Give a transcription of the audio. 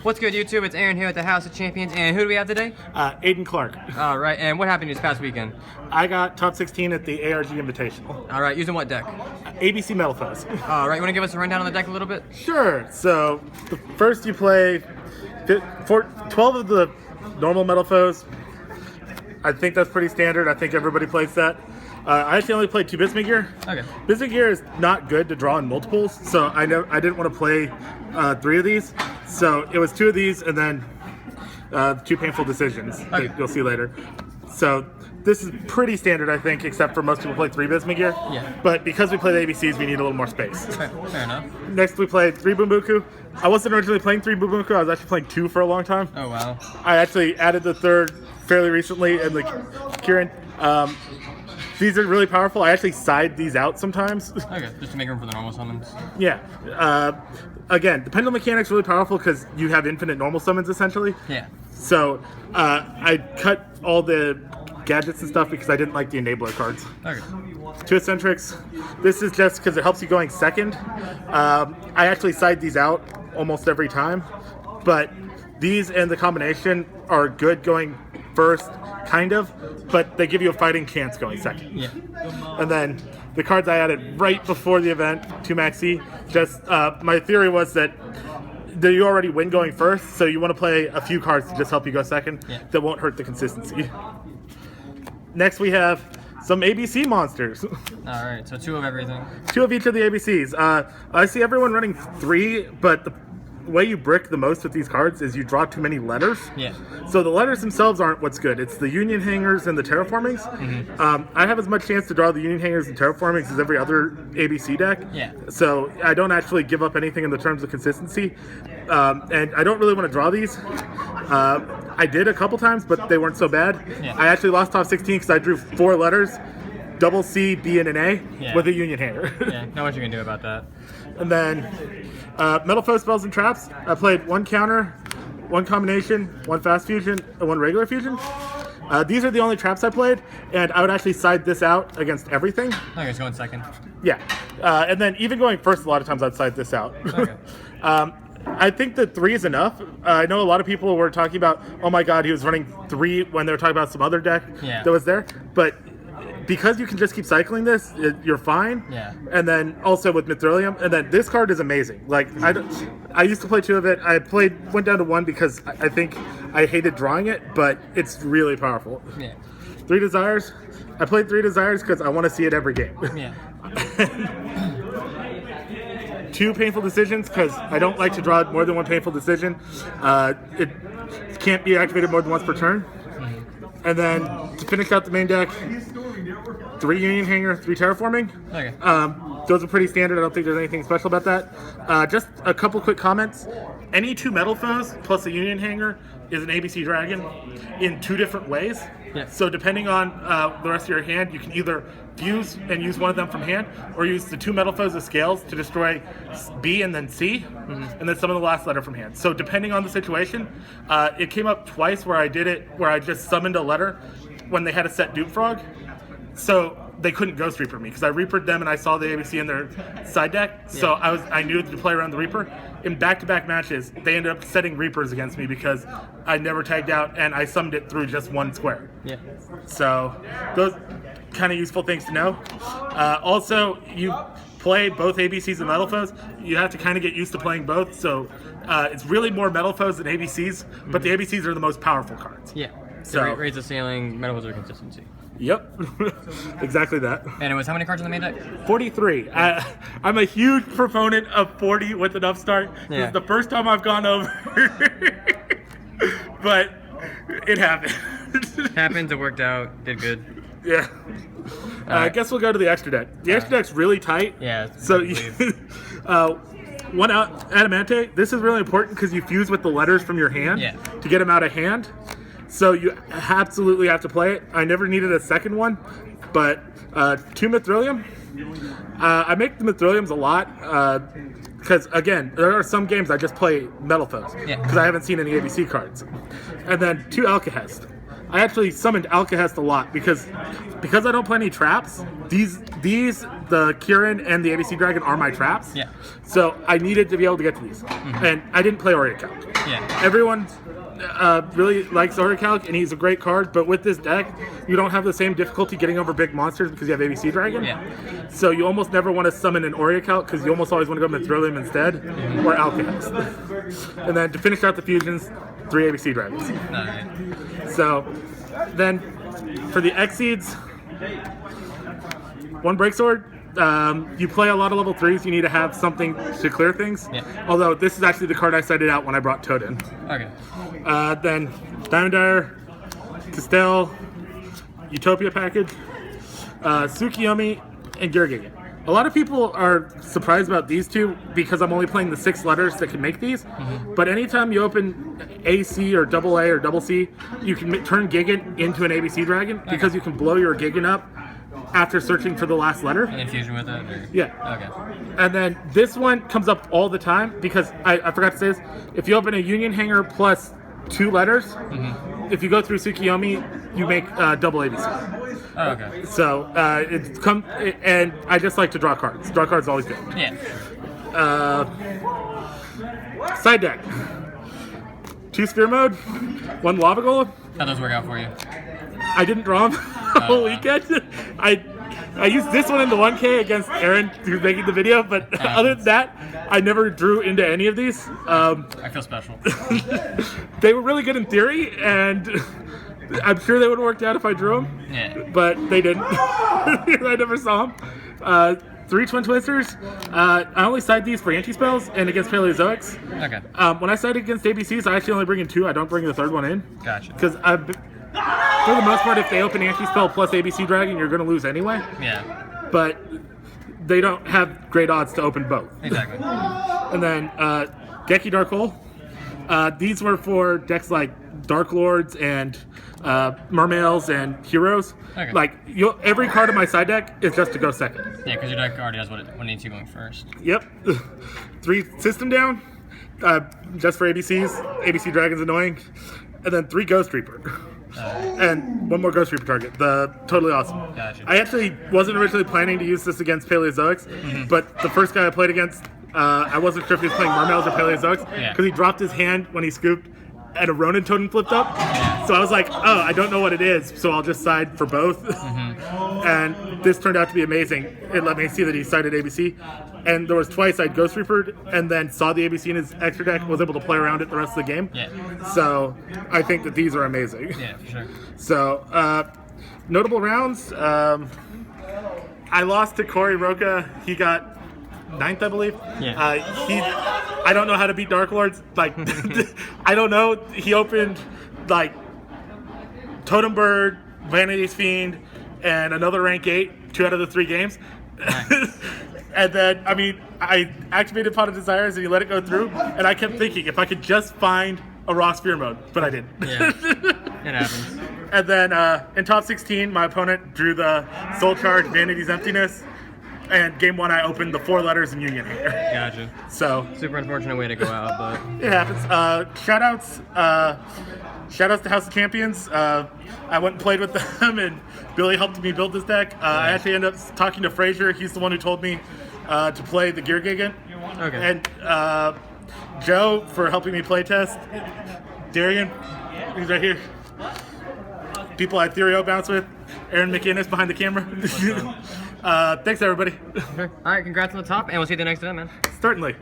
What's good, YouTube? It's Aaron here at the House of Champions, and who do we have today? Aidan Clarke. All right, and what happened this past weekend? I got top 16 at the ARG Invitational. All right, using what deck? ABC Metalfoes. All right, you want to give us a rundown on the deck a little bit? Sure. So, first you play 12 of the normal Metalfoes. I think that's pretty standard. I think everybody plays that. I actually only played 2 Bismuth. Okay. Bismuth is not good to draw in multiples, so I didn't want to play 3 of these. So it was 2 of these and then 2 painful decisions that you'll see later. So this is pretty standard, I think, except for most people play 3 Bismuth. Yeah. But because we play the ABCs, we need a little more space. Fair enough. Next, we played 3 Bumbuku. I wasn't originally playing 3 Bumbuku. I was actually playing 2 for a long time. Oh, wow. I actually added the 3rd fairly recently in the Kieran. These are really powerful. I actually side these out sometimes. Okay, just to make room for the normal summons. Yeah. Again, the pendulum mechanic's really powerful because you have infinite normal summons essentially. Yeah. So I cut all the gadgets and stuff because I didn't like the enabler cards. Okay. 2 eccentrics. This is just because it helps you going second. I actually side these out almost every time, but these and the combination are good going first, kind of, but they give you a fighting chance going second. Yeah. And then the cards I added right before the event to Maxi, just my theory was that you already win going first, so you want to play a few cards to just help you go second that won't hurt the consistency. Next we have some ABC monsters. All right, so 2 of everything. 2 of each of the ABCs. I see everyone running 3, but the way you brick the most with these cards is you draw too many letters. Yeah. So the letters themselves aren't what's good. It's the union hangers and the terraformings. Mm-hmm. I have as much chance to draw the union hangers and terraformings as every other ABC deck. Yeah. So I don't actually give up anything in the terms of consistency. And I don't really want to draw these. I did a couple times, but they weren't so bad. Yeah. I actually lost top 16 because I drew 4 letters. Double C, B, and an A with a union hanger. Yeah, not much you can do about that. And then Metalfoes spells and traps. I played 1 counter, 1 combination, 1 fast fusion, and 1 regular fusion. These are the only traps I played, and I would actually side this out against everything. Okay, it's going second. Yeah. And then even going first, a lot of times I'd side this out. Okay. I think that 3 is enough. I know a lot of people were talking about, oh my god, he was running 3 when they were talking about some other deck that was there. But because you can just keep cycling this, you're fine. Yeah. And then also with Mithrilium, and then this card is amazing. Like I used to play 2 of it. Went down to 1 because I think I hated drawing it, but it's really powerful. Yeah. 3 Desires. I played 3 Desires because I want to see it every game. Yeah. 2 Painful Decisions because I don't like to draw more than 1 painful decision. It can't be activated more than once per turn. And then to finish out the main deck, 3 Union Hanger, 3 Terraforming. Okay. Those are pretty standard. I don't think there's anything special about that. Just a couple quick comments. Any 2 Metalfoes plus a Union Hanger is an ABC Dragon in 2 different ways. Yeah. So depending on the rest of your hand, you can either fuse and use one of them from hand, or use the 2 Metalfoes of Scales to destroy B and then C, and then some of the last letter from hand. So depending on the situation, it came up twice where I did it, where I just summoned a letter when they had a set Dupe Frog. So they couldn't Ghost Reaper me because I Reapered them and I saw the ABC in their side deck. So I knew to play around the Reaper. In back-to-back matches, they ended up setting Reapers against me because I never tagged out and I summoned it through just 1 square. Yeah. So those kind of useful things to know. Also, you play both ABCs and Metalfoes. You have to kind of get used to playing both. So it's really more Metalfoes than ABCs, but the ABCs are the most powerful cards. Yeah. So raise the ceiling, Metalfoes are consistency. Yep, exactly that. And it was how many cards in the main deck? 43. I'm a huge proponent of 40 with an upstart. Yeah. This is the first time I've gone over, but it happened. Happened, it worked out, did good. Yeah. I guess we'll go to the extra deck. The extra deck's really tight. Yeah. So one Adamante. This is really important because you fuse with the letters from your hand to get them out of hand. So you absolutely have to play it. I never needed a second one, but 2 Mithrilium. I make the Mithriliums a lot because, again, there are some games I just play Metalfoes because I haven't seen any ABC cards. And then 2 Alcahest. I actually summoned Alcahest a lot because I don't play any traps. These the Kieran and the ABC Dragon are my traps. Yeah. So I needed to be able to get to these. And I didn't play Orichalc. Yeah. Everyone really likes Orichalc, and he's a great card, but with this deck, you don't have the same difficulty getting over big monsters because you have ABC Dragon. Yeah. So you almost never want to summon an Orichalc because you almost always want to go and throw them instead, or Alchemist. And then to finish out the fusions, 3 ABC Dragons. Alright. So then for the Exceeds, 1 Breaksword. You play a lot of level 3s, you need to have something to clear things. Yeah. Although this is actually the card I cited out when I brought Toad in. Okay. Then Diamond Dyer, Castell, Utopia package, Tsukiyomi, and Girgigan. A lot of people are surprised about these two because I'm only playing the 6 letters that can make these. But anytime you open AC or double A or double C, you can turn Gigan into an ABC Dragon because you can blow your Gigan up after searching for the last letter. An infusion with it? Or? Yeah. Okay. And then this one comes up all the time because I forgot to say this. If you open a Union Hanger plus 2 letters, if you go through Tsukiyomi, you make double ABC. Oh, okay. So and I just like to draw cards. Draw cards is always good. Yeah. Side deck. 2 Sphere Mode, 1 Lava Golem. How'd those work out for you? I didn't draw them the whole weekend. I used this one in the 1K against Aaron, who's making the video, but other than that, I never drew into any of these. I feel special. They were really good in theory, and I'm sure they would have worked out if I drew them. Yeah. But they didn't. I never saw them. 3 Twin Twisters. I only side these for anti-spells and against Paleozoics. Okay. When I side against ABCs, I actually only bring in 2. I don't bring the 3rd one in. Gotcha. Because for the most part, if they open anti-spell plus ABC Dragon, you're going to lose anyway. Yeah. But they don't have great odds to open both. Exactly. And then Geki Dark Hole. These were for decks like Dark Lords and Mermails and Heroes. Okay. Like every card in my side deck is just to go second. Yeah, because your deck already has what it needs you going first. Yep. 3 System Down, just for ABCs. ABC Dragon's annoying. And then 3 Ghost Reaper. And 1 more Ghost Reaper target. Totally awesome. Gotcha. I actually wasn't originally planning to use this against Paleozoics, but the first guy I played against, I wasn't sure if he was playing Mermails or Paleozoics because he dropped his hand when he scooped and a Ronin totem flipped up. Yeah. So I was like, oh, I don't know what it is, so I'll just side for both. And this turned out to be amazing. It let me see that he sided ABC. And there was twice I'd Ghost Reapered and then saw the ABC in his extra deck, was able to play around it the rest of the game. Yeah. So I think that these are amazing. Yeah, for sure. So, notable rounds. I lost to Corey Roca. He got 9th, I believe. Yeah. I don't know how to beat Dark Lords. Like, I don't know. He opened, like, Totem Bird, Vanity's Fiend, and another rank 8, 2 out of the 3 games. Nice. And then, I mean, I activated Pot of Desires and he let it go through. And I kept thinking if I could just find a raw Sphere Mode, but I didn't. Yeah. It happens. And then in top 16, my opponent drew the Soul Charge, Vanity's Emptiness. And game 1, I opened the 4 letters in Union Hanger. Gotcha. So Super unfortunate way to go out, but it happens. Shoutouts to House of Champions. I went and played with them, and Billy helped me build this deck. I actually ended up talking to Frazier. He's the one who told me to play the Gear Gigant. Okay. And Joe for helping me play test. Darian, he's right here. People I Ethereal bounce with. Aaron McInnes behind the camera. Thanks, everybody. all right, congrats on the top, and we'll see you at the next event, man. Certainly.